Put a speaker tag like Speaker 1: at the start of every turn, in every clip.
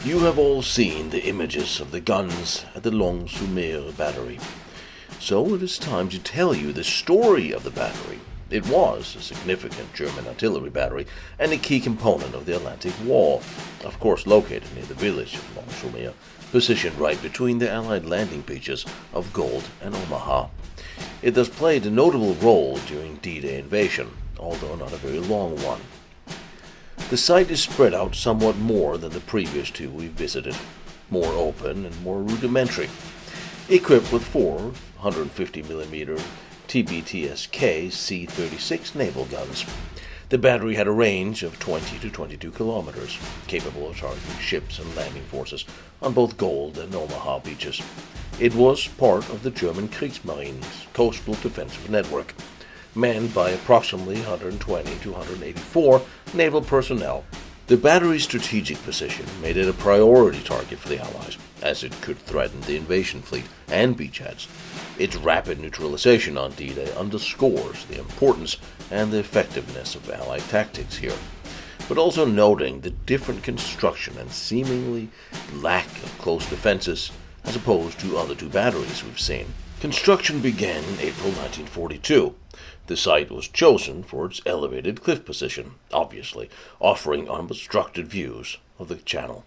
Speaker 1: You have all seen the images of the guns at the Longues-sur-Mer battery. So it is time to tell you the story of the battery. It was a significant German artillery battery and a key component of the Atlantic Wall, of course located near the village of Longues-sur-Mer, positioned right between the Allied landing beaches of Gold and Omaha. It thus played a notable role during D-Day invasion, although not a very long one. The site is spread out somewhat more than the previous two we visited, more open and more rudimentary. Equipped with four 150mm TBTSK C-36 naval guns, the battery had a range of 20 to 22 kilometers, capable of targeting ships and landing forces on both Gold and Omaha beaches. It was part of the German Kriegsmarine's coastal defensive network, manned by approximately 120 to 184 naval personnel. The battery's strategic position made it a priority target for the Allies, as it could threaten the invasion fleet and beachheads. Its rapid neutralization on D-Day underscores the importance and the effectiveness of Allied tactics here, but also noting the different construction and seemingly lack of close defenses as opposed to other two batteries we've seen. Construction began in April 1942. The site was chosen for its elevated cliff position, obviously offering unobstructed views of the channel.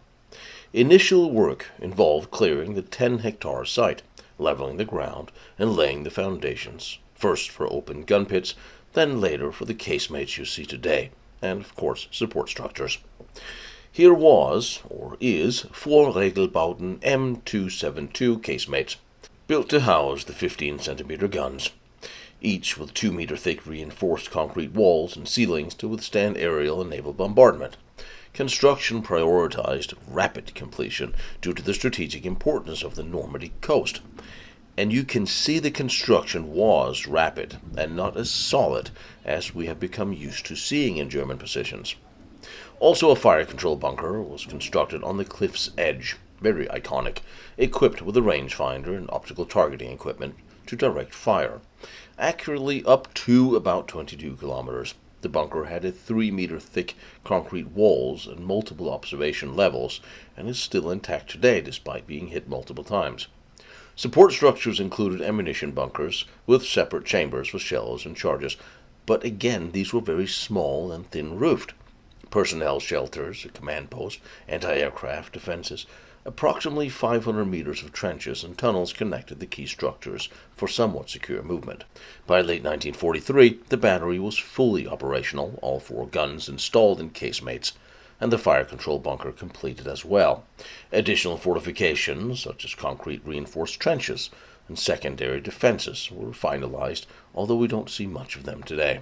Speaker 1: Initial work involved clearing the 10-hectare site, leveling the ground, and laying the foundations, first for open gun pits, then later for the casemates you see today, and of course support structures. Here was, or is, 4 Regelbauten M272 casemates, built to house the 15-centimeter guns, each with 2-meter thick reinforced concrete walls and ceilings to withstand aerial and naval bombardment. Construction prioritized rapid completion due to the strategic importance of the Normandy coast. And you can see the construction was rapid and not as solid as we have become used to seeing in German positions. Also, a fire control bunker was constructed on the cliff's edge, very iconic, equipped with a rangefinder and optical targeting equipment to direct fire, accurately up to about 22 kilometers. The bunker had a 3-meter thick concrete walls and multiple observation levels, and is still intact today despite being hit multiple times. Support structures included ammunition bunkers with separate chambers for shells and charges, but again these were very small and thin-roofed. Personnel shelters, a command post, anti-aircraft defenses, approximately 500 meters of trenches and tunnels connected the key structures for somewhat secure movement. By late 1943, the battery was fully operational, all 4 guns installed in casemates, and the fire control bunker completed as well. Additional fortifications, such as concrete reinforced trenches and secondary defenses, were finalized, although we don't see much of them today.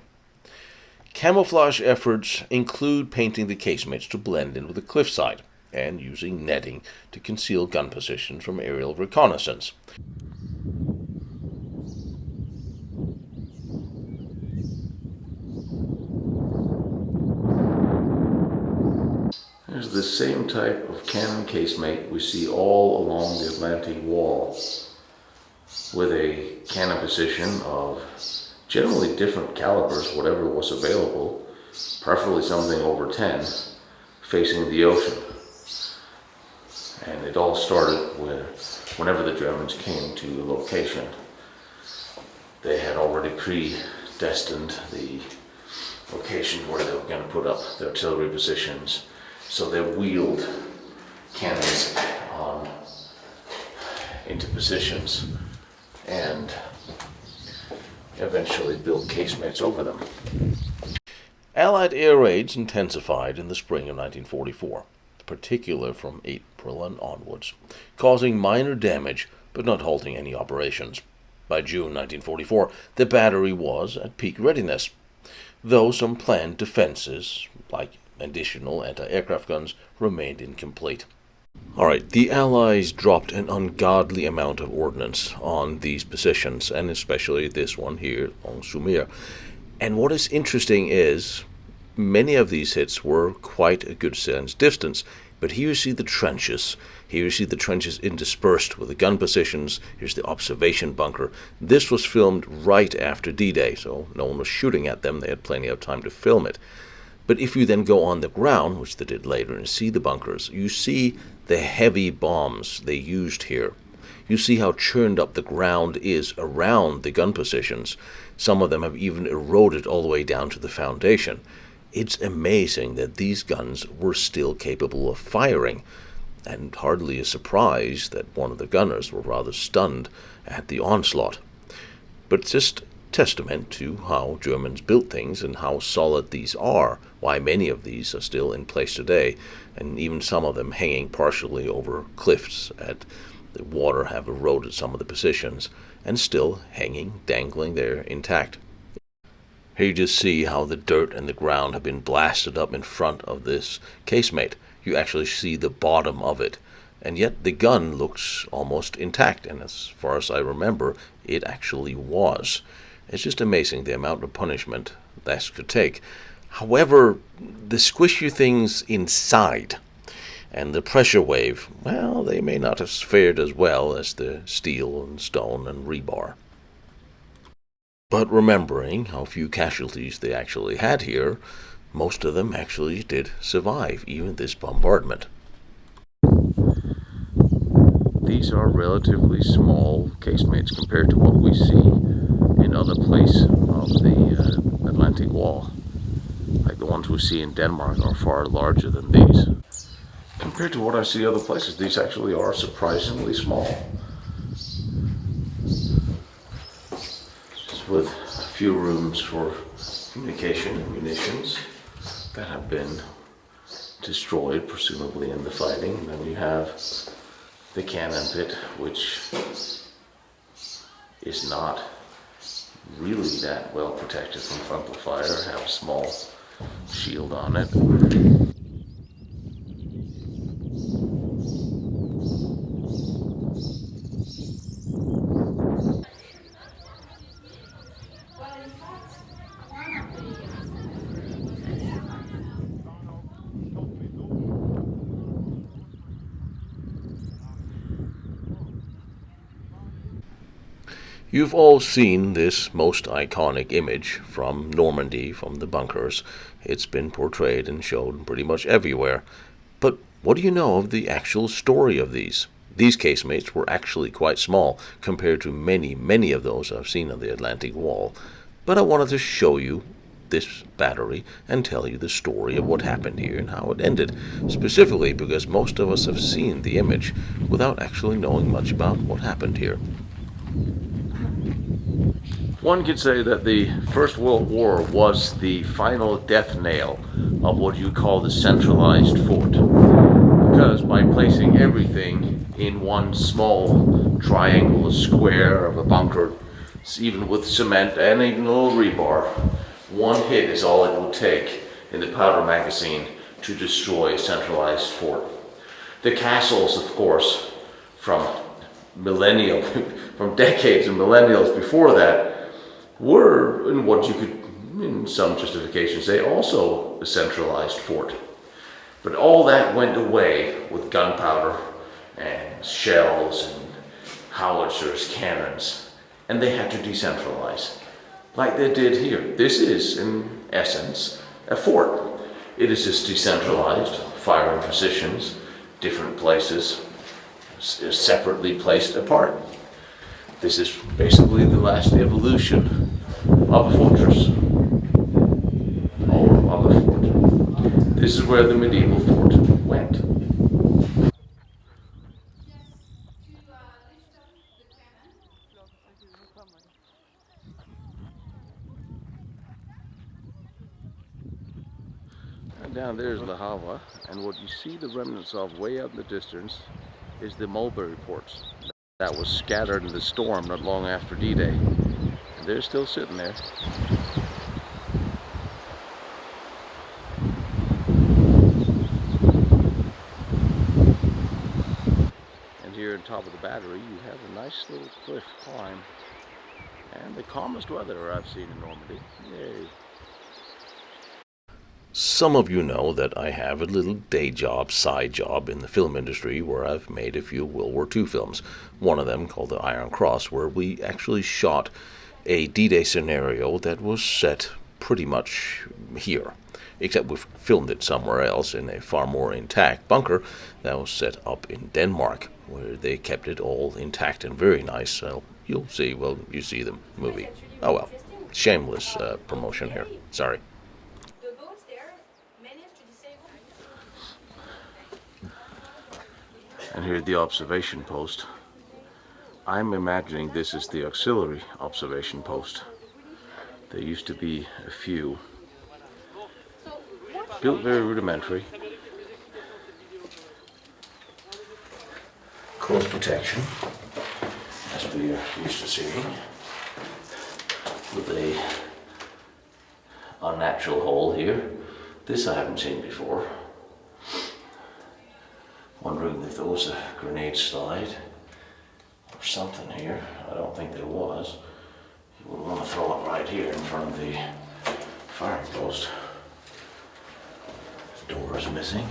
Speaker 1: Camouflage efforts include painting the casemates to blend in with the cliffside, and using netting to conceal gun positions from aerial reconnaissance. There's the same type of cannon casemate we see all along the Atlantic Wall, with a cannon position of generally different calibers, whatever was available, preferably something over 10, facing the ocean. And it all started whenever the Germans came to the location. They had already predestined the location where they were going to put up the artillery positions, so they wheeled cannons into positions and eventually built casemates over them. Allied air raids intensified in the spring of 1944. Particular from April and onwards, causing minor damage but not halting any operations. By June 1944, the battery was at peak readiness, though some planned defenses, like additional anti-aircraft guns, remained incomplete. Alright, the Allies dropped an ungodly amount of ordnance on these positions, and especially this one here, Longues-sur-Mer. And what is interesting is, many of these hits were quite a good distance, but here you see the trenches. Here you see the trenches interspersed with the gun positions. Here's the observation bunker. This was filmed right after D-Day, so no one was shooting at them. They had plenty of time to film it. But if you then go on the ground, which they did later, and see the bunkers, you see the heavy bombs they used here. You see how churned up the ground is around the gun positions. Some of them have even eroded all the way down to the foundation. It's amazing that these guns were still capable of firing, and hardly a surprise that one of the gunners were rather stunned at the onslaught. But it's just testament to how Germans built things and how solid these are, why many of these are still in place today, and even some of them hanging partially over cliffs at the water have eroded some of the positions, and still hanging, dangling there intact. Here you just see how the dirt and the ground have been blasted up in front of this casemate. You actually see the bottom of it, and yet the gun looks almost intact, and as far as I remember, it actually was. It's just amazing the amount of punishment that could take. However, the squishy things inside and the pressure wave, well, they may not have fared as well as the steel and stone and rebar. But remembering how few casualties they actually had here, most of them actually did survive even this bombardment. These are relatively small casemates compared to what we see in other places of the Atlantic Wall. Like the ones we see in Denmark are far larger than these. Compared to what I see other places, these actually are surprisingly small. Just with a few rooms for communication and munitions that have been destroyed, presumably in the fighting. And then you have the cannon pit, which is not really that well protected from frontal fire, have a small shield on it. You've all seen this most iconic image from Normandy, from the bunkers. It's been portrayed and shown pretty much everywhere. But what do you know of the actual story of these? These casemates were actually quite small compared to many of those I've seen on the Atlantic Wall. But I wanted to show you this battery and tell you the story of what happened here and how it ended, specifically because most of us have seen the image without actually knowing much about what happened here. One could say that the First World War was the final death nail of what you call the centralized fort. Because by placing everything in one small triangle, square of a bunker, even with cement and even a little rebar, one hit is all it would take in the powder magazine to destroy a centralized fort. The castles, of course, from decades and millennials before that, were in what you could, in some justification, say also a centralized fort. But all that went away with gunpowder and shells and howitzers, cannons, and they had to decentralize, like they did here. This is, in essence, a fort. It is just decentralized, firing positions, different places, separately placed apart. This is basically the last evolution of a fortress, or of a fort. This is where the medieval fort went. And down there is La Havre, and what you see the remnants of way out in the distance is the mulberry ports that was scattered in the storm not long after D-Day. And they're still sitting there. And here on top of the battery you have a nice little cliff climb. And the calmest weather I've seen in Normandy. Yay. Some of you know that I have a little day job, side job in the film industry where I've made a few World War II films. One of them called The Iron Cross, where we actually shot a D-Day scenario that was set pretty much here, except we've filmed it somewhere else in a far more intact bunker that was set up in Denmark, where they kept it all intact and very nice. So you'll see, well, you see the movie. Oh well, shameless promotion here. Sorry. And here's the observation post. I'm imagining this is the auxiliary observation post. There used to be a few. Built very rudimentary. Close protection, as we are used to seeing, with a unnatural hole here. This I haven't seen before. Wondering if there was a grenade slide or something here. I don't think there was. You would want to throw it right here in front of the firing post. The door is missing.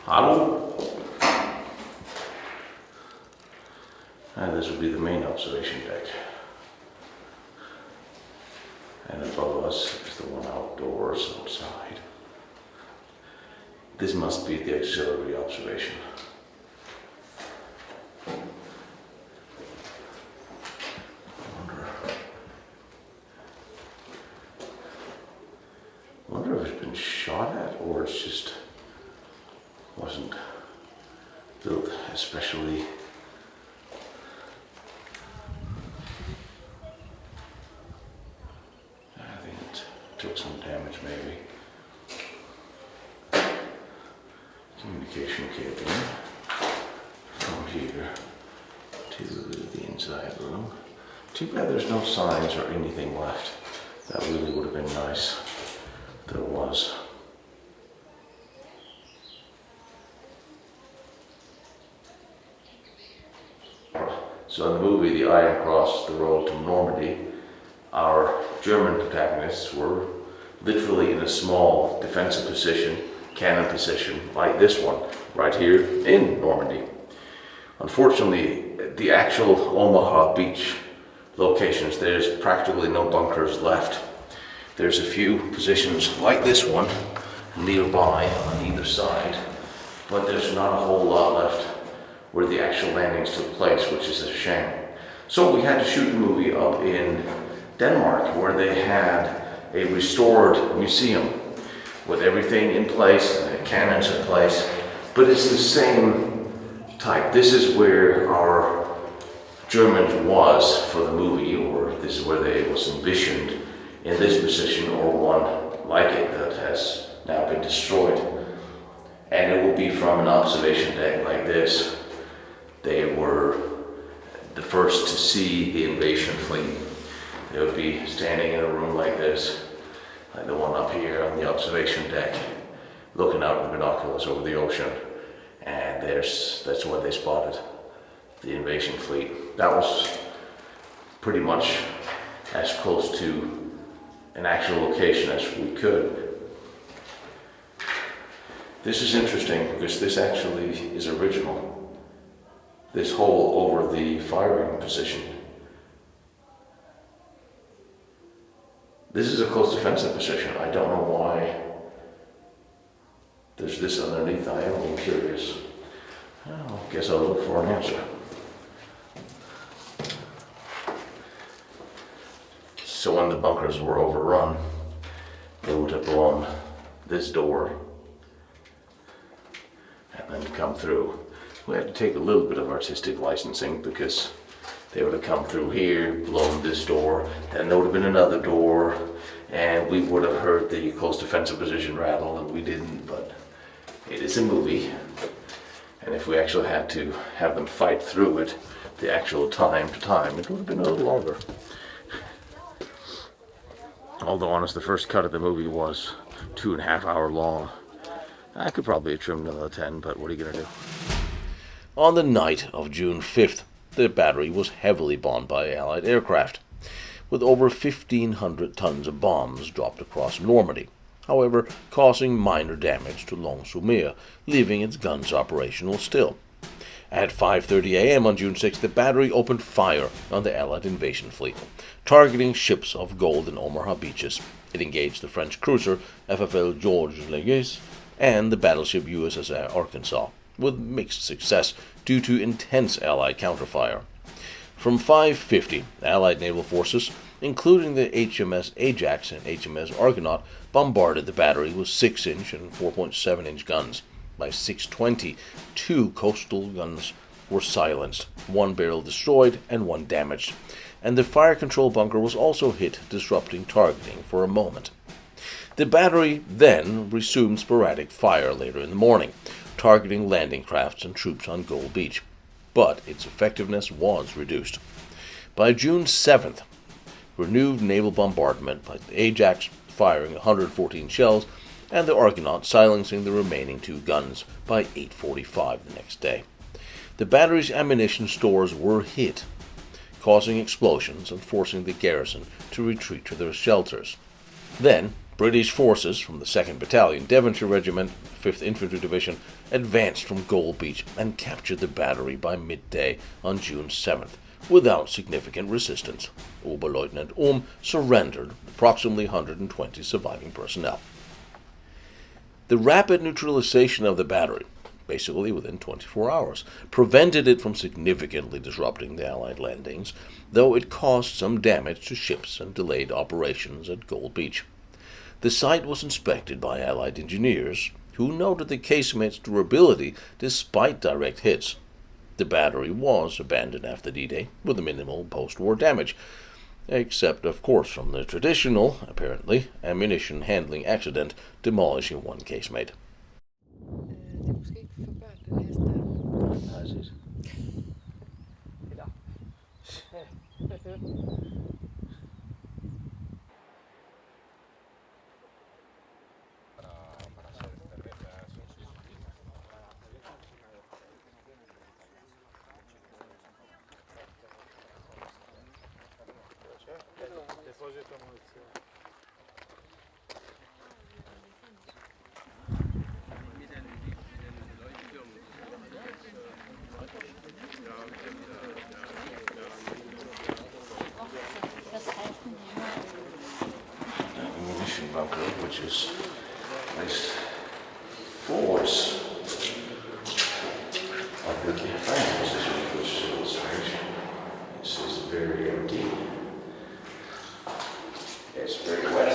Speaker 1: Hello? And this would be the main observation deck. And above us is the one outdoors outside. This must be the auxiliary observation. I wonder if it's been shot at, or it's just wasn't built especially. I think it took some damage, maybe. Communication cable from here to the inside room. Too bad there's no signs or anything left. That really would have been nice if there was. So in the movie, The Iron Cross, The Road to Normandy, our German protagonists were literally in a small defensive position, cannon position, like this one, right here in Normandy. Unfortunately, the actual Omaha beach locations, there's practically no bunkers left. There's a few positions like this one nearby on either side, but there's not a whole lot left where the actual landings took place, which is a shame. So we had to shoot the movie up in Denmark, where they had a restored museum with everything in place, cannons in place, but it's the same type. This is where our German was for the movie, or this is where they was envisioned in this position, or one like it that has now been destroyed. And it will be from an observation deck like this. They were the first to see the invasion fleet. They would be standing in a room like this, like the one up here on the observation deck, looking out with binoculars over the ocean. And that's where they spotted the invasion fleet. That was pretty much as close to an actual location as we could. This is interesting because this actually is original. This hole over the firing position. This is a close defensive position. I don't know why there's this underneath. I am a little curious. I guess I'll look for an answer. So when the bunkers were overrun, they would have blown this door and then come through. We had to take a little bit of artistic licensing because they would have come through here, blown this door, then there would have been another door, and we would have heard the close defensive position rattle, and we didn't, but it is a movie. And if we actually had to have them fight through it, the actual time to time, it would have been a little longer. Although honest, the first cut of the movie was 2.5 hours long. I could probably have trimmed another 10, but what are you gonna do? On the night of June 5th, the battery was heavily bombed by Allied aircraft, with over 1,500 tons of bombs dropped across Normandy. however causing minor damage to Longues-sur-Mer, leaving its guns operational still. At 5:30 a.m. on June 6, the battery opened fire on the Allied invasion fleet, targeting ships off Gold and Omaha beaches. It engaged the French cruiser FFL Georges Legues and the battleship USS Arkansas, with mixed success due to intense Allied counterfire. From 5:50, Allied naval forces, including the HMS Ajax and HMS Argonaut, bombarded the battery with 6-inch and 4.7-inch guns. By 6:20, 2 coastal guns were silenced, 1 barrel destroyed and 1 damaged, and the fire control bunker was also hit, disrupting targeting for a moment. The battery then resumed sporadic fire later in the morning, targeting landing crafts and troops on Gold Beach, but its effectiveness was reduced. By June 7th, renewed naval bombardment by the Ajax firing 114 shells and the Argonaut silencing the remaining 2 guns by 8:45 the next day. The battery's ammunition stores were hit, causing explosions and forcing the garrison to retreat to their shelters. Then, British forces from the 2nd Battalion, Devonshire Regiment, 5th Infantry Division, advanced from Gold Beach and captured the battery by midday on June 7th, without significant resistance. Oberleutnant surrendered approximately 120 surviving personnel. The rapid neutralization of the battery, basically within 24 hours, prevented it from significantly disrupting the Allied landings, though it caused some damage to ships and delayed operations at Gold Beach. The site was inspected by Allied engineers, who noted the casemate's durability despite direct hits. The battery was abandoned after D-Day with minimal post-war damage, except, of course, from the traditional, apparently, ammunition handling accident demolishing 1 casemate. Ammunition bunker, which is placed forwards of the campaign position, which is illustration. This is very empty. It's very wet.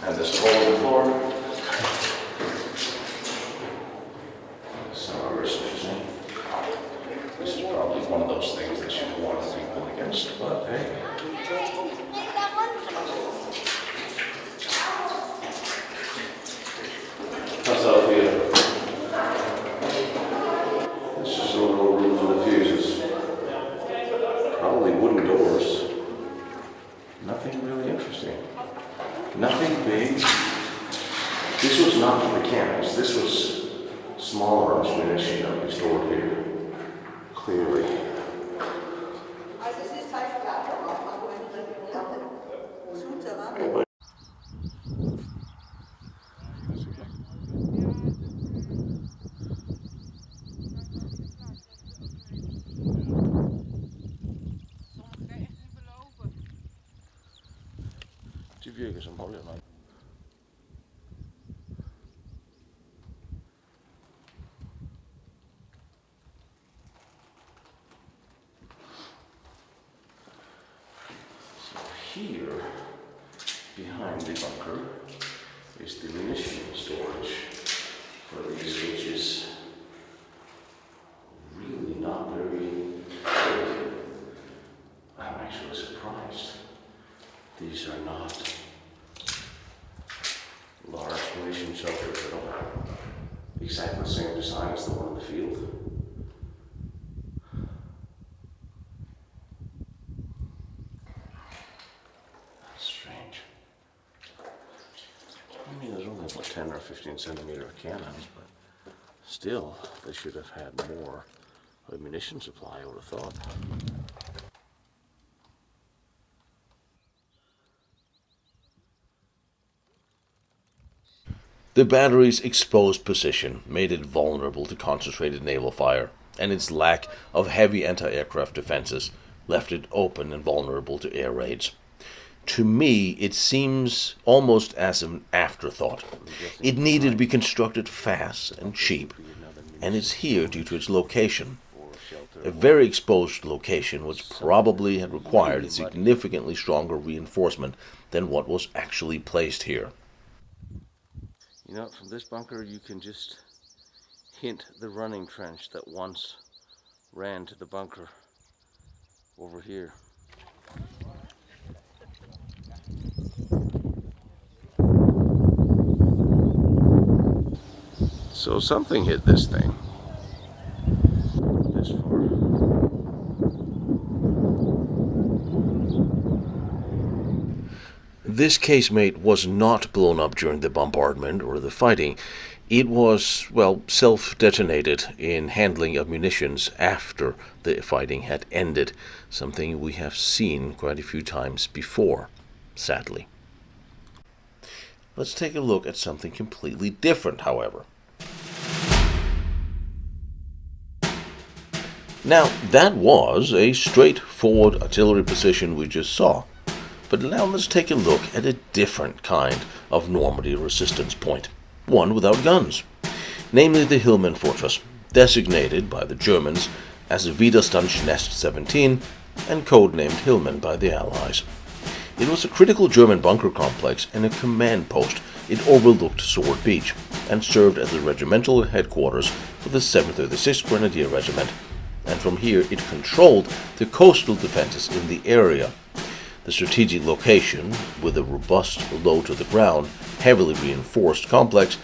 Speaker 1: And there's a hole in the floor. So very interesting. This is probably one of those things that you want to be going against, but hey. How's that feel? This is a little room for the fuses. Probably wooden doors. Nothing really interesting. Nothing big. This was not for the cannons. This was smaller ammunition that we stored here. Clearly. Det virker som hollænder. So here, behind the bunker, is the munition storage for these, which is really not very big. I'm actually surprised. These are not large munition shelters at all. Exactly the same design as the one in the field. That's strange. I mean, there's only about 10 or 15 centimeter cannons, but still, they should have had more ammunition supply, I would have thought. The battery's exposed position made it vulnerable to concentrated naval fire, and its lack of heavy anti-aircraft defenses left it open and vulnerable to air raids. To me, it seems almost as an afterthought. It needed to be constructed fast and cheap, and it's here due to its location. A very exposed location which probably had required a significantly stronger reinforcement than what was actually placed here.
Speaker 2: You know, from this bunker you can just hint the running trench that once ran to the bunker over here. So something hit this thing this far.
Speaker 1: This casemate was not blown up during the bombardment or the fighting. It was, well, self-detonated in handling of munitions after the fighting had ended, something we have seen quite a few times before, sadly. Let's take a look at something completely different, however. Now, that was a straightforward artillery position we just saw. But now let's take a look at a different kind of Normandy resistance point, one without guns, namely the Hillman fortress, designated by the Germans as Widerstandsnest 17 and codenamed Hillman by the Allies. It was a critical German bunker complex and a command post. It overlooked Sword Beach and served as the regimental headquarters for the 736th Grenadier Regiment, and from here it controlled the coastal defenses in the area. The strategic location, with a robust, low-to-the-ground, heavily reinforced complex,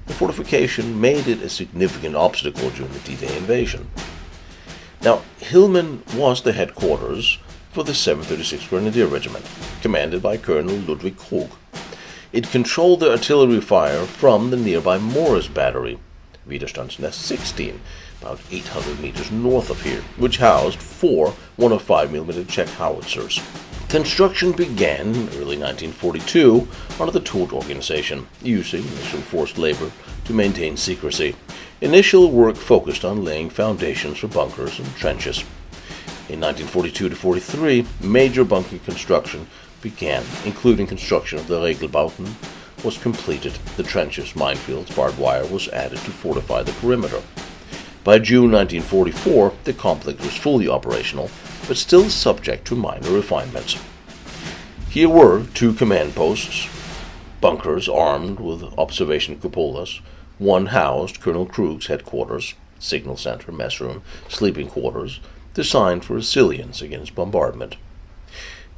Speaker 1: the fortification made it a significant obstacle during the D-Day invasion. Now, Hillman was the headquarters for the 736th Grenadier Regiment, commanded by Colonel Ludwig Krug. It controlled the artillery fire from the nearby Morris Battery, Widerstandsnest 16, about 800 meters north of here, which housed 4 105mm Czech howitzers. Construction began in early 1942 under the Todt organization, using initial forced labor to maintain secrecy. Initial work focused on laying foundations for bunkers and trenches. In 1942-43, major bunker construction began, including construction of the Regelbauten was completed. The trenches, minefields, barbed wire was added to fortify the perimeter. By June 1944, the complex was fully operational, but still subject to minor refinements. Here were 2 command posts, bunkers armed with observation cupolas. One housed Colonel Krug's headquarters, signal center, mess room, sleeping quarters, designed for resilience against bombardment.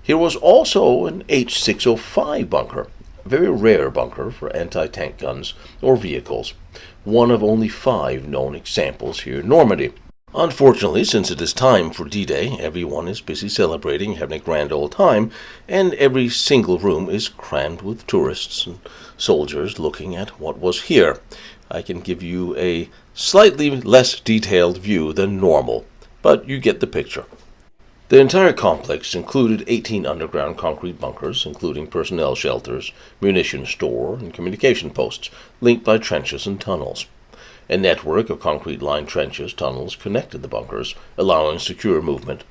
Speaker 1: Here was also an H-605 bunker, a very rare bunker for anti-tank guns or vehicles, one of only 5 known examples here in Normandy. Unfortunately, since it is time for D-Day, everyone is busy celebrating, having a grand old time, and every single room is crammed with tourists and soldiers looking at what was here. I can give you a slightly less detailed view than normal, but you get the picture. The entire complex included 18 underground concrete bunkers, including personnel shelters, munition store, and communication posts, linked by trenches and tunnels. A network of concrete-lined trenches, tunnels connected the bunkers, allowing secure movement.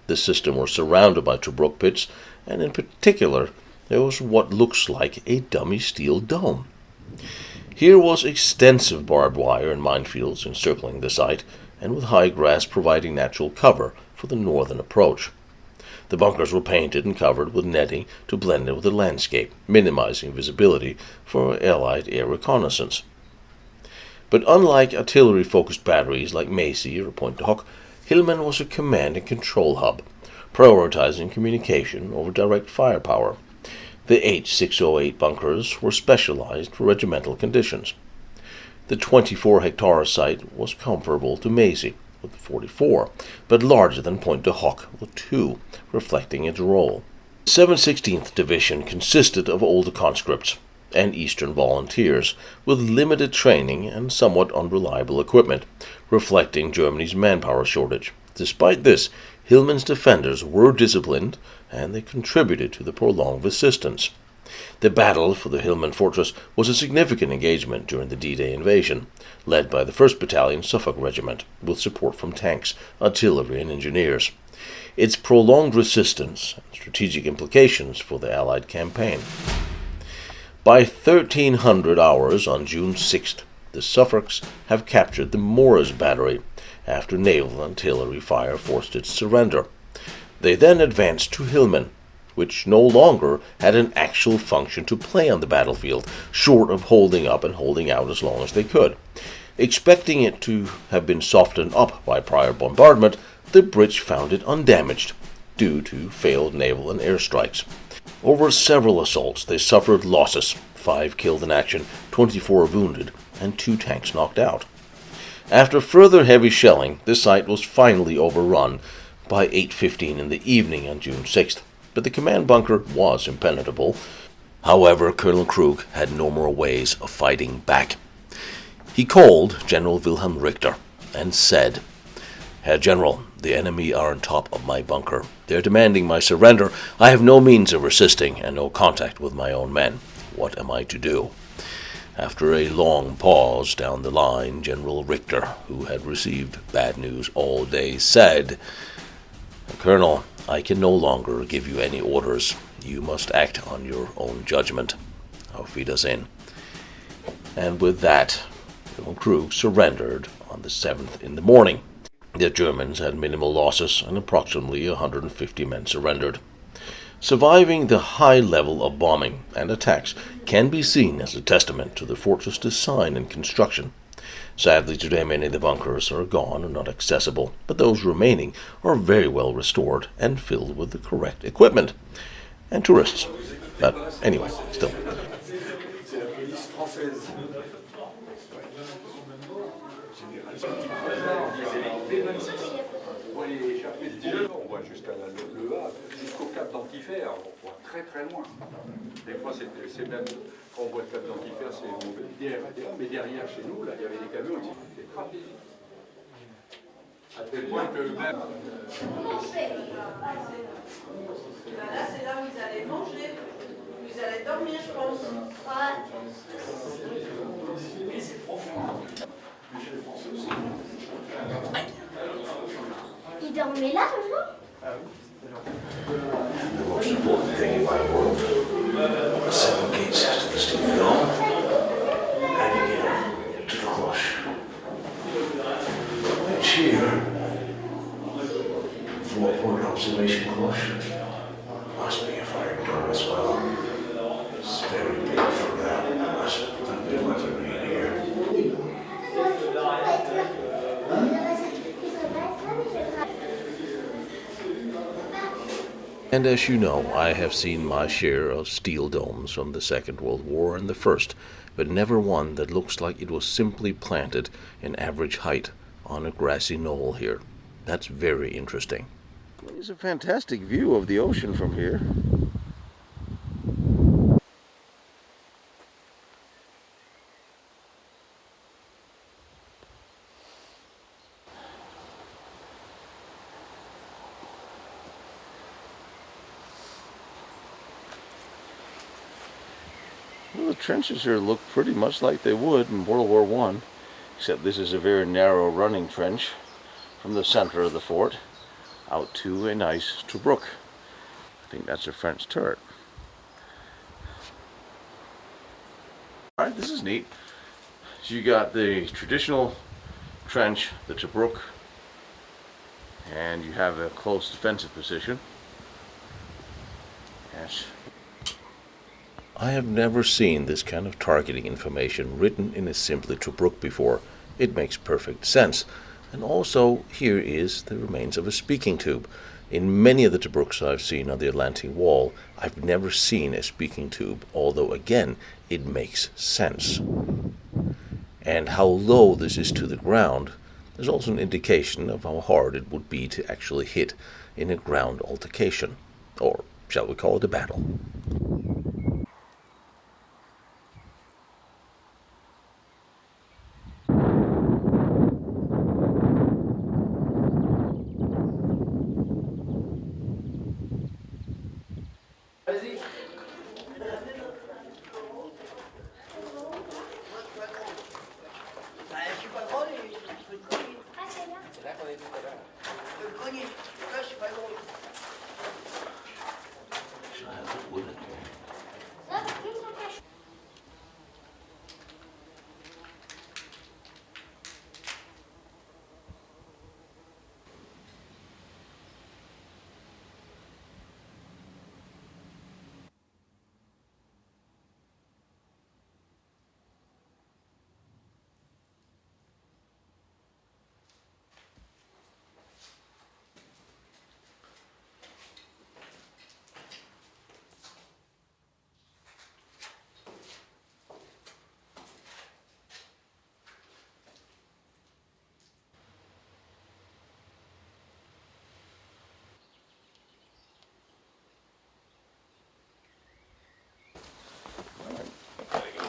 Speaker 1: The system was surrounded by Tobruk pits, and in particular, there was what looks like a dummy steel dome. Here was extensive barbed wire and minefields encircling the site, and with high grass providing natural cover for the northern approach. The bunkers were painted and covered with netting to blend in with the landscape, minimizing visibility for Allied air reconnaissance. But unlike artillery-focused batteries like Maisy or Point Du Hoc, Hillman was a command and control hub, prioritizing communication over direct firepower. The H-608 bunkers were specialized for regimental conditions. The 24-hectare site was comparable to Maisy, with 44, but larger than Point Du Hoc, with 2, reflecting its role. The 716th Division consisted of older conscripts and Eastern volunteers, with limited training and somewhat unreliable equipment, reflecting Germany's manpower shortage. Despite this, Hillman's defenders were disciplined, and they contributed to the prolonged resistance. The battle for the Hillman fortress was a significant engagement during the D-Day invasion, led by the 1st Battalion Suffolk Regiment, with support from tanks, artillery, and engineers. Its prolonged resistance and strategic implications for the Allied campaign. By 1300 hours on June 6th, the Suffolks have captured the Moores Battery, after naval and artillery fire forced its surrender. They then advanced to Hillman, which no longer had an actual function to play on the battlefield, short of holding up and holding out as long as they could. Expecting it to have been softened up by prior bombardment, the British found it undamaged, due to failed naval and air strikes. Over several assaults, they suffered losses, 5 killed in action, 24 wounded, and 2 tanks knocked out. After further heavy shelling, the site was finally overrun by 8:15 in the evening on June 6th, but the command bunker was impenetrable. However, Colonel Krug had no more ways of fighting back. He called General Wilhelm Richter and said, "Herr General, the enemy are on top of my bunker. They're demanding my surrender. I have no means of resisting and no contact with my own men. What am I to do?" After a long pause down the line, General Richter, who had received bad news all day, said, "Colonel, I can no longer give you any orders. You must act on your own judgment. Auf Wiedersehen." And with that, Colonel Krug surrendered on the 7th in the morning. The Germans had minimal losses, and approximately 150 men surrendered. Surviving the high level of bombing and attacks can be seen as a testament to the fortress design and construction. Sadly, today many of the bunkers are gone and not accessible, but those remaining are very well restored and filled with the correct equipment and tourists. But anyway, still.
Speaker 3: On voit jusqu'à le Havre, jusqu'au cap d'Antifère, on voit très très loin. Des fois, c'est même, quand on voit le cap d'Antifère, c'est mauvais. Mais derrière, chez nous, là, il y avait des camions, c'était rapide. À tel point que même...
Speaker 4: Là, c'est là où ils allaient manger, où ils allaient dormir, je pense. Ouais.
Speaker 3: Mais c'est profond. Mais chez les Français aussi.
Speaker 4: Ils dormaient là, toujours?
Speaker 5: The most important thing in my world, the 7 gates to the steel dome, and you get to the cloche. And here, 4-point observation cloche, must be a firing dome as well. It's very big for that. Must be lucky being here.
Speaker 1: And as you know, I have seen my share of steel domes from the Second World War and the First, but never one that looks like it was simply planted in average height on a grassy knoll here. That's very interesting.
Speaker 2: It's a fantastic view of the ocean from here. Well, the trenches here look pretty much like they would in World War I, except this is a very narrow running trench from the center of the fort out to a nice Tobruk. I think that's a French turret. Alright, this is neat. So you got the traditional trench, the Tobruk, and you have a close defensive position. Yes.
Speaker 1: I have never seen this kind of targeting information written in a simply Tobruk before. It makes perfect sense. And also, here is the remains of a speaking tube. In many of the Tobruks I've seen on the Atlantic Wall, I've never seen a speaking tube, although again, it makes sense. And how low this is to the ground is also an indication of how hard it would be to actually hit in a ground altercation, or shall we call it a battle.
Speaker 4: Vas-y.
Speaker 2: Should I have put wood in here?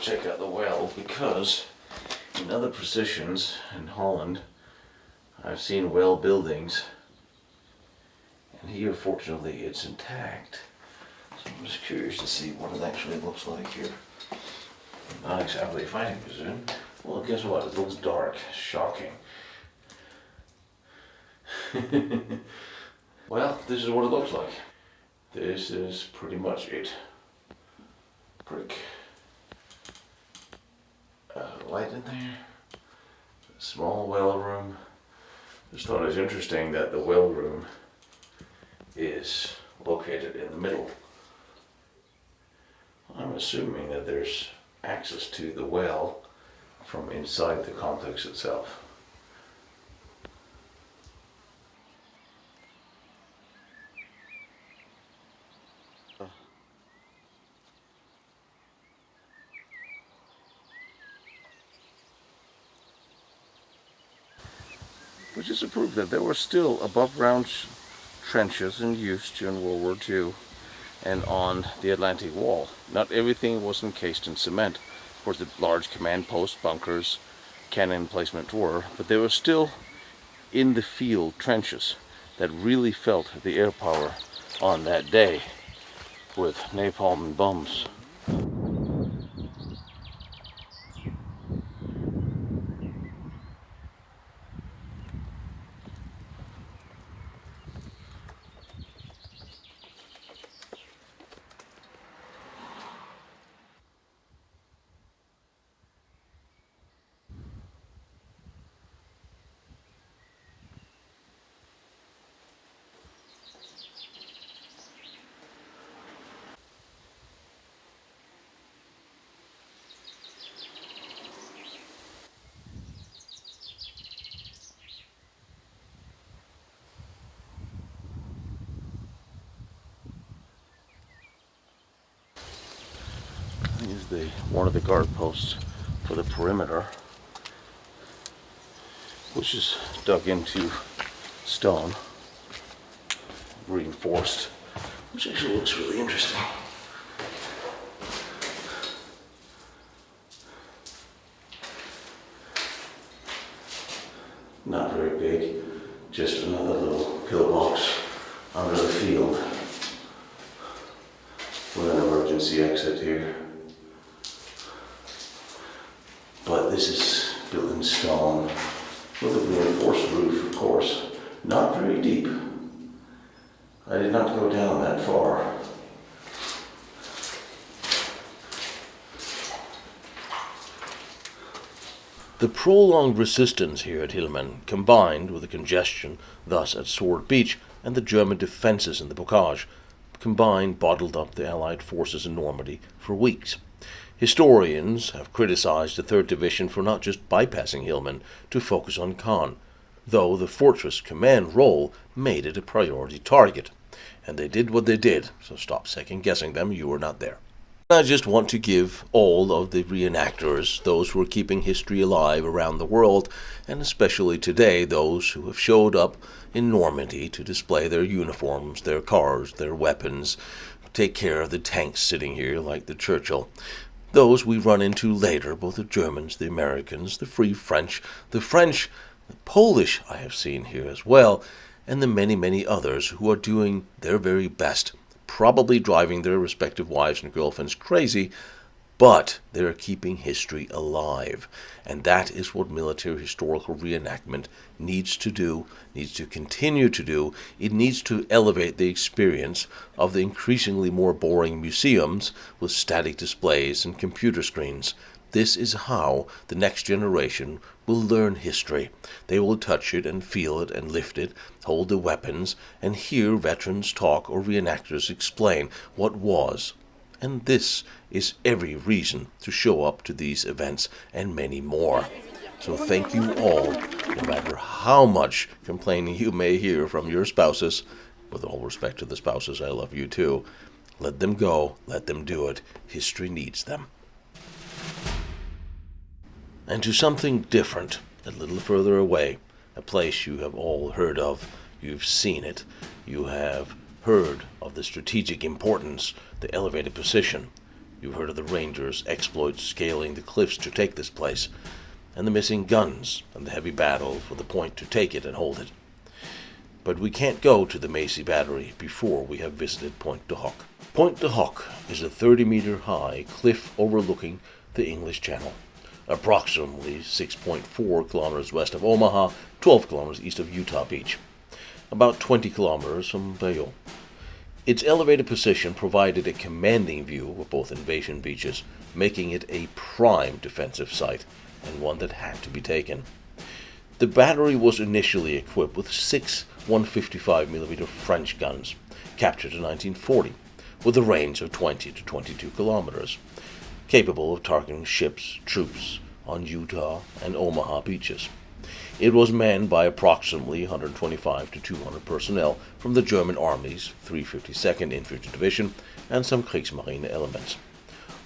Speaker 2: Check out the well, because in other positions in Holland I've seen well buildings, and here fortunately it's intact. So I'm just curious to see what it actually looks like here. Not exactly a fighting position. Well, guess what? It looks dark. Shocking. Well, this is what it looks like. This is pretty much it. Brick. Light in there. A small well room. Just thought it was interesting that the well room is located in the middle. I'm assuming that there's access to the well from inside the complex itself. Which is a proof that there were still above ground trenches in use during World War II and on the Atlantic Wall. Not everything was encased in cement. Of course, the large command post bunkers, cannon placement were, but they were still in the field trenches that really felt the air power on that day with napalm and bombs. Is one of the guard posts for the perimeter, which is dug into stone, reinforced, which actually looks really interesting. Not very big, just another little pillbox under the field with an emergency exit here. But this is built in stone with a reinforced roof, of course. Not very deep. I did not go down that far.
Speaker 1: The prolonged resistance here at Hillman, combined with the congestion thus at Sword Beach and the German defences in the bocage, combined bottled up the Allied forces in Normandy for weeks. Historians have criticized the 3rd Division for not just bypassing Hillman to focus on Caen, though the fortress command role made it a priority target. And they did what they did, so stop second-guessing them, you were not there. I just want to give all of the reenactors, those who are keeping history alive around the world, and especially today, those who have showed up in Normandy to display their uniforms, their cars, their weapons, take care of the tanks sitting here like the Churchill. Those we run into later, both the Germans, the Americans, the Free French, the Polish I have seen here as well, and the many, many others who are doing their very best, probably driving their respective wives and girlfriends crazy, But they're keeping history alive, and that is what military historical reenactment needs to do, needs to continue to do. It needs to elevate the experience of the increasingly more boring museums with static displays and computer screens. This is how the next generation will learn history. They will touch it and feel it and lift it, hold the weapons, and hear veterans talk or reenactors explain what was. And this is every reason to show up to these events and many more. So thank you all, no matter how much complaining you may hear from your spouses. With all respect to the spouses, I love you too. Let them go, let them do it. History needs them. And to something different, a little further away, a place you have all heard of. You've seen it. You have heard of the strategic importance, the elevated position. You've heard of the Rangers' exploits scaling the cliffs to take this place, and the missing guns, and the heavy battle for the point to take it and hold it. But we can't go to the Maisy battery before we have visited Point Du Hoc. Point Du Hoc is a 30-meter-high cliff overlooking the English Channel, approximately 6.4 kilometers west of Omaha, 12 kilometers east of Utah Beach, about 20 kilometers from Bayonne. Its elevated position provided a commanding view of both invasion beaches, making it a prime defensive site, and one that had to be taken. The battery was initially equipped with 6 155mm French guns, captured in 1940, with a range of 20 to 22 kilometers, capable of targeting ships, troops on Utah and Omaha beaches. It was manned by approximately 125 to 200 personnel from the German Army's 352nd Infantry Division and some Kriegsmarine elements,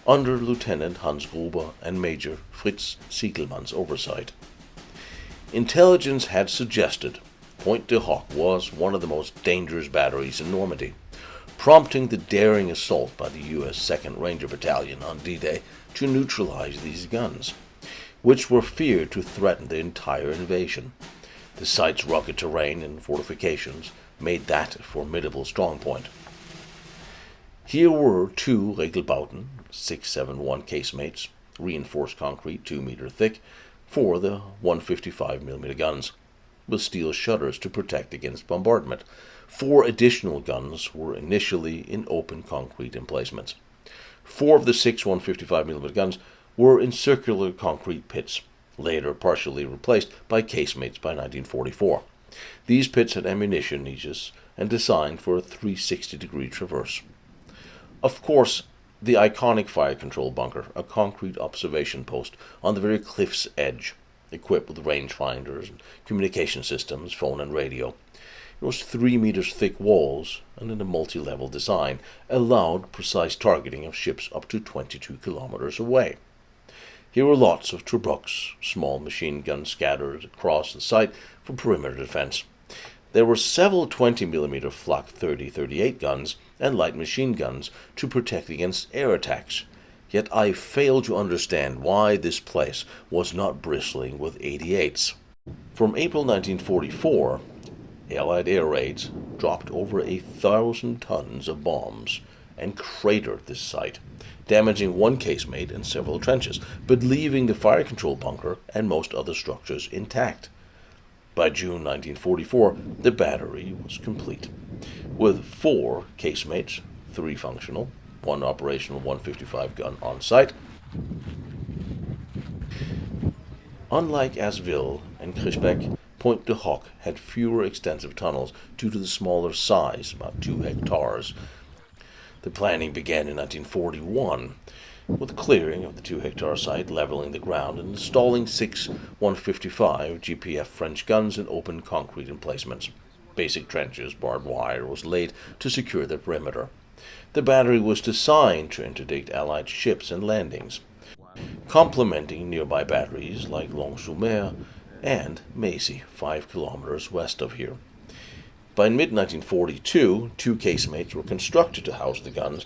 Speaker 1: under Lieutenant Hans Gruber and Major Fritz Siegelmann's oversight. Intelligence had suggested Point Du Hoc was one of the most dangerous batteries in Normandy, prompting the daring assault by the U.S. 2nd Ranger Battalion on D-Day to neutralize these guns, which were feared to threaten the entire invasion. The site's rugged terrain and fortifications made that a formidable strongpoint. Here were 2 Regelbauten, 671 casemates, reinforced concrete 2 meter thick, for the 155mm guns, with steel shutters to protect against bombardment. 4 additional guns were initially in open concrete emplacements. 4 of the 6 155mm guns were in circular concrete pits, later partially replaced by casemates by 1944. These pits had ammunition niches and designed for a 360-degree traverse. Of course, the iconic fire control bunker, a concrete observation post on the very cliff's edge, equipped with rangefinders, communication systems, phone and radio. It was 3 meters thick walls and in a multi-level design, allowed precise targeting of ships up to 22 kilometers away. Here were lots of Tobruks, small machine guns scattered across the site for perimeter defense. There were several 20mm Flak 30-38 guns and light machine guns to protect against air attacks. Yet I fail to understand why this place was not bristling with 88s. From April 1944, Allied air raids dropped over 1,000 tons of bombs and cratered this site, damaging 1 casemate and several trenches, but leaving the fire control bunker and most other structures intact. By June 1944, the battery was complete, with 4 casemates, 3 functional, 1 operational 155 gun on site. Unlike Asville and Krischbeck, Point Du Hoc had fewer extensive tunnels due to the smaller size, about 2 hectares. The planning began in 1941, with clearing of the 2-hectare site, leveling the ground, and installing 6 155 GPF French guns in open concrete emplacements. Basic trenches, barbed wire was laid to secure the perimeter. The battery was designed to interdict Allied ships and landings, complementing nearby batteries like Longues-sur-Mer and Maisy, 5 kilometers west of here. By mid-1942, 2 casemates were constructed to house the guns,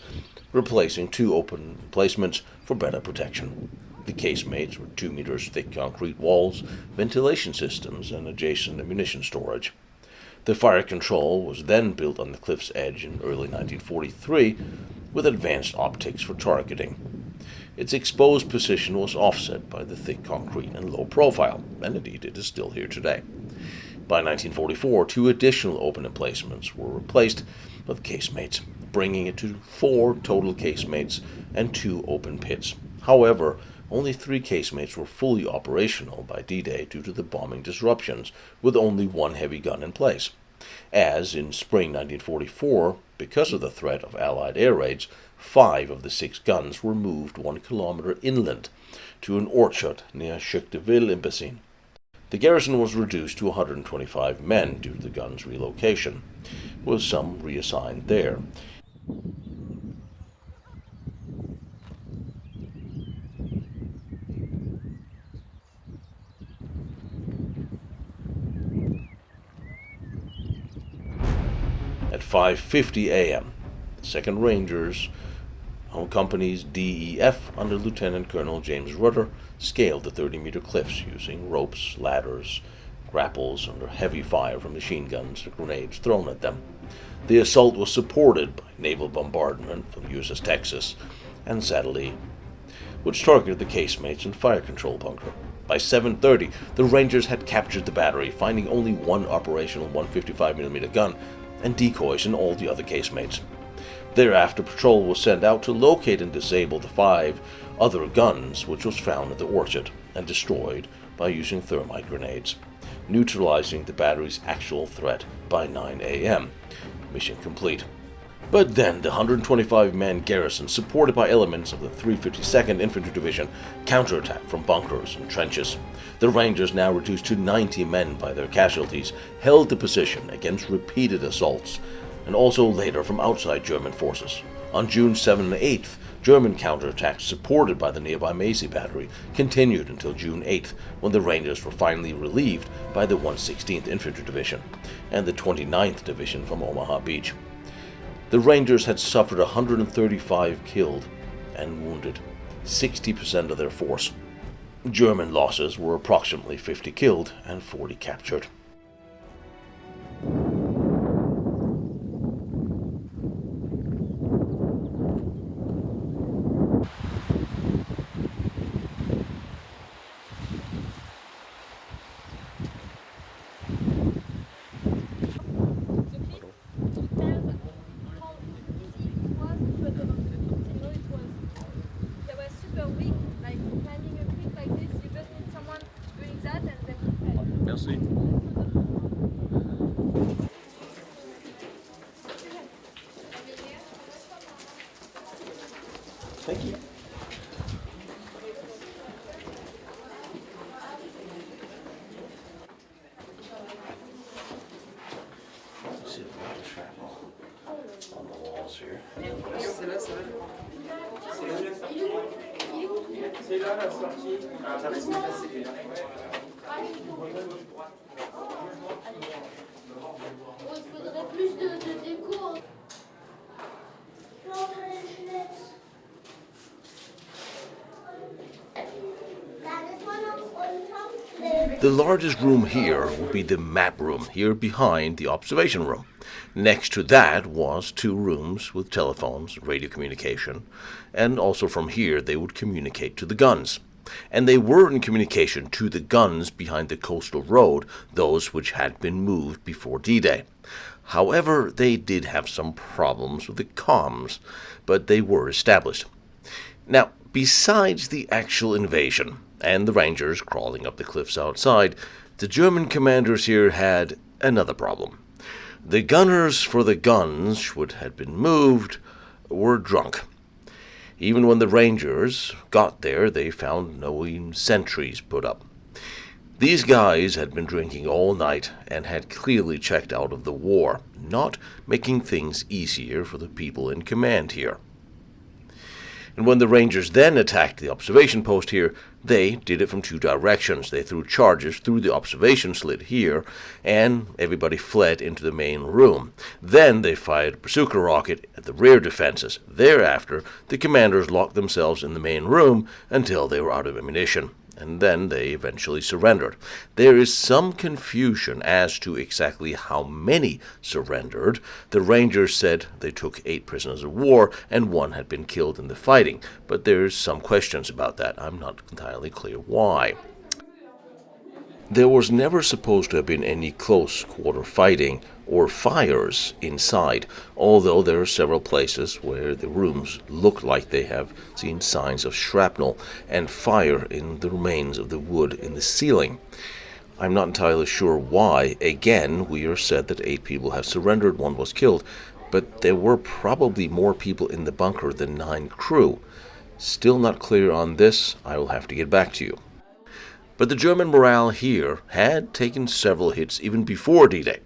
Speaker 1: replacing 2 open emplacements for better protection. The casemates were 2 meters thick concrete walls, ventilation systems, and adjacent ammunition storage. The fire control was then built on the cliff's edge in early 1943, with advanced optics for targeting. Its exposed position was offset by the thick concrete and low profile, and indeed it is still here today. By 1944, 2 additional open emplacements were replaced with casemates, bringing it to 4 total casemates and 2 open pits. However, only 3 casemates were fully operational by D-Day due to the bombing disruptions, with only 1 heavy gun in place. As in spring 1944, because of the threat of Allied air raids, 5 of the 6 guns were moved 1 kilometer inland to an orchard near Chocteville in Bessin. The garrison was reduced to 125 men due to the guns' relocation, with some reassigned there. At 5:50 a.m., the 2nd Rangers, Companies DEF under Lieutenant Colonel James Rutter, scaled the 30-meter cliffs using ropes, ladders, grapples under heavy fire from machine guns and grenades thrown at them. The assault was supported by naval bombardment from USS Texas and Satellite, which targeted the casemates and fire control bunker. By 7:30, the Rangers had captured the battery, finding only 1 operational 155mm gun and decoys in all the other casemates. Thereafter, patrol was sent out to locate and disable the 5 other guns, which was found at the orchard and destroyed by using thermite grenades, neutralizing the battery's actual threat by 9 a.m. Mission complete. But then the 125-man garrison, supported by elements of the 352nd Infantry Division, counterattacked from bunkers and trenches. The Rangers, now reduced to 90 men by their casualties, held the position against repeated assaults, and also later from outside German forces. On June 7 and 8th, German counterattacks supported by the nearby Maisy battery continued until June 8th, when the Rangers were finally relieved by the 116th Infantry Division and the 29th Division from Omaha Beach. The Rangers had suffered 135 killed and wounded, 60% of their force. German losses were approximately 50 killed and 40 captured.
Speaker 2: Merci.
Speaker 1: Thank you.
Speaker 2: See the lot of shrapnel on the walls here.
Speaker 6: C'est là la sortie. Ça va se passer.
Speaker 7: Il faudrait plus de déco.
Speaker 1: The largest room here would be the map room, here behind the observation room. Next to that was 2 rooms with telephones, radio communication, and also from here they would communicate to the guns. And they were in communication to the guns behind the coastal road, those which had been moved before D-Day. However, they did have some problems with the comms, but they were established. Now, besides the actual invasion and the Rangers crawling up the cliffs outside, the German commanders here had another problem. The gunners for the guns which had been moved were drunk. Even when the Rangers got there, they found no sentries put up. These guys had been drinking all night and had clearly checked out of the war, not making things easier for the people in command here. And when the Rangers then attacked the observation post here, they did it from 2 directions. They threw charges through the observation slit here, and everybody fled into the main room. Then they fired a bazooka rocket at the rear defenses. Thereafter, the commanders locked themselves in the main room until they were out of ammunition. and then they eventually surrendered. There is some confusion as to exactly how many surrendered. The Rangers said they took 8 prisoners of war and 1 had been killed in the fighting, but there's some questions about that. I'm not entirely clear why. There was never supposed to have been any close-quarter fighting or fires inside, although there are several places where the rooms look like they have seen signs of shrapnel and fire in the remains of the wood in the ceiling. I'm not entirely sure why. Again, we are said that 8 people have surrendered, 1 was killed, but there were probably more people in the bunker than 9 crew. Still not clear on this. I will have to get back to you. But the German morale here had taken several hits even before D-Day.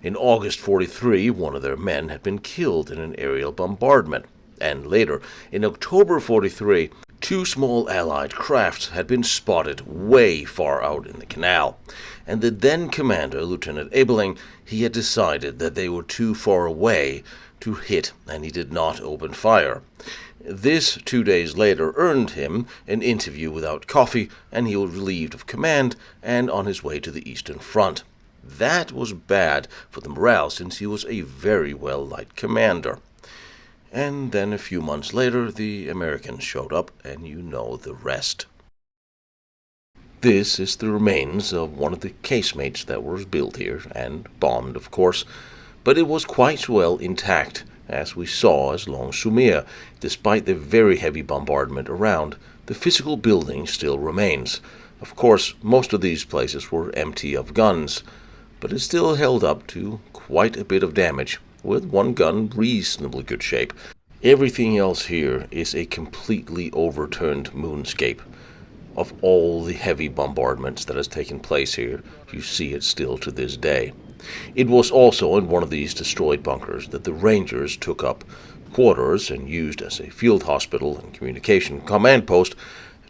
Speaker 1: In August 43, one of their men had been killed in an aerial bombardment. And later, in October 43, 2 small Allied crafts had been spotted way far out in the canal. And the then commander, Lieutenant Ebeling, he had decided that they were too far away to hit, and he did not open fire. This, 2 days later, earned him an interview without coffee, and he was relieved of command and on his way to the Eastern Front. That was bad for the morale, since he was a very well-liked commander. And then a few months later, the Americans showed up, and you know the rest. This is the remains of one of the casemates that was built here, and bombed, of course, but it was quite well intact, as we saw as Longues-sur-Mer. Despite the very heavy bombardment around, the physical building still remains. Of course, most of these places were empty of guns, but it still held up to quite a bit of damage, with 1 gun reasonably good shape. Everything else here is a completely overturned moonscape. Of all the heavy bombardments that has taken place here, you see it still to this day. It was also in one of these destroyed bunkers that the Rangers took up quarters and used as a field hospital and communication command post.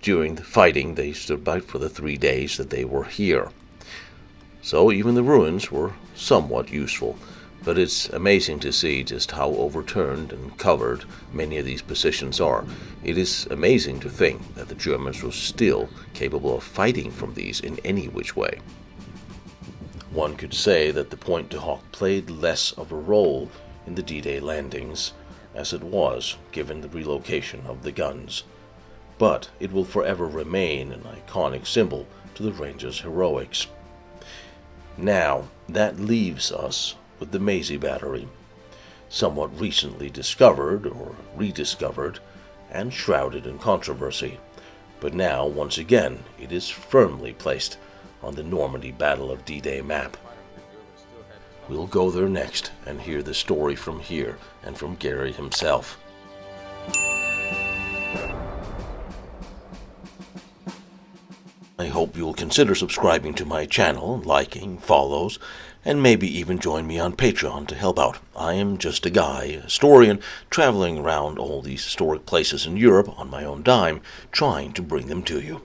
Speaker 1: During the fighting, they stood by for the 3 days that they were here. So even the ruins were somewhat useful, but it's amazing to see just how overturned and covered many of these positions are. It is amazing to think that the Germans were still capable of fighting from these in any which way. One could say that the Point Du Hoc played less of a role in the D-Day landings as it was given the relocation of the guns. But it will forever remain an iconic symbol to the Rangers' heroics. Now, that leaves us with the Maisy battery, somewhat recently discovered or rediscovered and shrouded in controversy. But now, once again, it is firmly placed on the Normandy Battle of D-Day map. We'll go there next and hear the story from here and from Gary himself. I hope you'll consider subscribing to my channel, liking, follows, and maybe even join me on Patreon to help out. I am just a guy, a historian, traveling around all these historic places in Europe on my own dime, trying to bring them to you.